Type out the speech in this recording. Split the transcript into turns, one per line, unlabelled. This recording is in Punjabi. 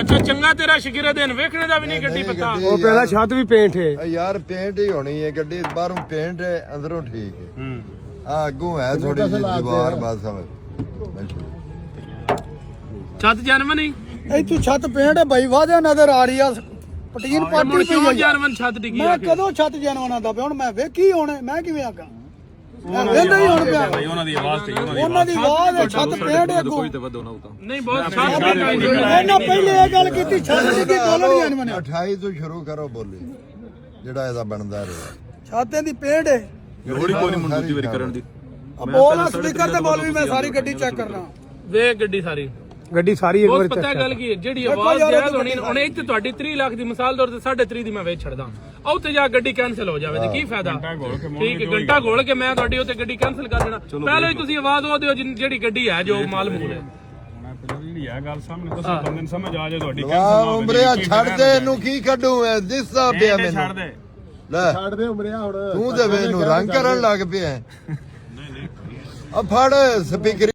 ਅੱਛਾ ਚੰਗਾ ਤੇਰਾ ਸ਼ਗਿਰਾ ਦੇਨ ਵੇਖਣੇ ਦਾ ਵੀ ਨਹੀਂ ਗੱਡੀ ਪਤਾ।
ਉਹ ਪਹਿਲਾਂ ਛੱਤ ਵੀ ਪੇਂਟ ਹੈ
ਯਾਰ ਪੇਂਟ ਹੀ ਹੋਣੀ ਹੈ ਗੱਡੀ, ਬਾਹਰੋਂ ਪੇਂਟ ਹੈ ਅੰਦਰੋਂ ਠੀਕ ਹੈ। ਆ ਅੱਗੋਂ ਹੈ ਥੋੜੀ ਜਿਹੀ ਦੀਵਾਰ ਬਸ।
ਛੱਤ ਜਨਮ ਨਹੀਂ
ਇੱਥੇ ਛੱਤ ਪੇਂਟ ਹੈ ਬਾਈ, ਵਾਜਾ ਨਜ਼ਰ ਆ ਰਹੀ ਆ, ਪਟੀਨ ਪਾਟੀ ਪਈ ਹੈ।
ਜਨਮ ਛੱਤ ਡਿੱਗੀ
ਮੈਂ ਕਦੋਂ ਛੱਤ ਜਨਵਾਂ ਦਾ ਪਿਆ, ਹੁਣ ਮੈਂ ਵੇਖੀ ਹੁਣ ਮੈਂ ਕਿਵੇਂ ਆਗਾ ਵੇਂਦਾ ਹੀ ਹੁਣ ਪਿਆ।
ਉਹਨਾਂ ਦੀ ਆਵਾਜ਼ ਤੇ
ਉਹਨਾਂ ਦੀ ਆਵਾਜ਼ ਹੈ, ਛੱਤ ਪੇਂਟ ਹੈ ਅੱਗੋਂ।
ਨਹੀਂ ਬਹੁਤ ਛੱਤ
ਇਹਨਾਂ ਪਹਿਲੇ ਇਹ ਗੱਲ ਕੀਤੀ ਛੱਤ ਡਿੱਗੀ ਬੋਲਣ ਜਨਵਾਂ ਨੇ।
28 ਤੋਂ ਸ਼ੁਰੂ ਕਰੋ ਬੋਲੀ ਜਿਹੜਾ ਇਹਦਾ ਬਣਦਾ ਰਿਹਾ।
ਛਾਤੇ ਦੀ ਪੇਂਟ ਹੈ,
ਲੋੜੀ ਕੋਈ ਨਹੀਂ ਮੁੰਡੀ ਵਾਰੀ ਕਰਨ ਦੀ।
ਬੋਲ ਸਪੀਕਰ ਤੇ ਬੋਲ ਵੀ ਮੈਂ ਸਾਰੀ ਗੱਡੀ ਚੈੱਕ ਕਰਨਾ।
ਵੇਖ ਗੱਡੀ ਸਾਰੀ
ਗੱਡੀ ਇੱਕ ਵਾਰ
ਪਤਾ ਗੱਲ ਕੀ ਹੈ, ਜਿਹੜੀ ਆਵਾਜ਼ ਜਾਇਜ਼ ਹੋਣੀ ਹੁਣ ਇੱਥੇ ਤੁਹਾਡੀ 3 ਲੱਖ ਦੀ ਮਿਸਾਲ ਦੌਰ ਤੇ 3.5 ਦੀ ਮੈਂ ਵੇਚ ਛੱਡਦਾ, ਉਹ ਤੇ ਜਾ ਗੱਡੀ ਕੈਨਸਲ ਹੋ ਜਾਵੇ ਤੇ ਕੀ ਫਾਇਦਾ। ਠੀਕ ਹੈ ਘੰਟਾ ਘੋਲ ਕੇ ਮੈਂ ਤੁਹਾਡੀ ਉੱਤੇ ਗੱਡੀ ਕੈਨਸਲ ਕਰ ਦੇਣਾ। ਪਹਿਲਾਂ ਹੀ ਤੁਸੀਂ ਆਵਾਜ਼ ਉਹ ਦਿਓ ਜਿਹੜੀ ਗੱਡੀ ਹੈ ਜੋ ਮਾਲ ਮੂਲ ਹੈ।
ਜਿਹੜੀ ਹੈ ਗੱਲ ਸਾਹਮਣੇ ਦੱਸੋ ਬੰਦੇ ਨੂੰ ਸਮਝ ਆ ਜਾਏ ਤੁਹਾਡੀ।
ਵਾਹ ਉਮਰਿਆ ਛੱਡ ਦੇ ਇਹਨੂੰ, ਕੀ ਕੱਢੂ ਐ ਦਿਸਦਾ ਪਿਆ ਮੈਨੂੰ।
ਛੱਡ ਦੇ
ਲੈ
ਛੱਡ ਦੇ ਉਮਰਿਆ ਹੁਣ
ਤੂੰ ਤੇ ਮੈਨੂੰ ਰੰਗ ਕਰਨ ਲੱਗ ਪਿਆ। ਆ ਫੜ ਸਪੀਕਰ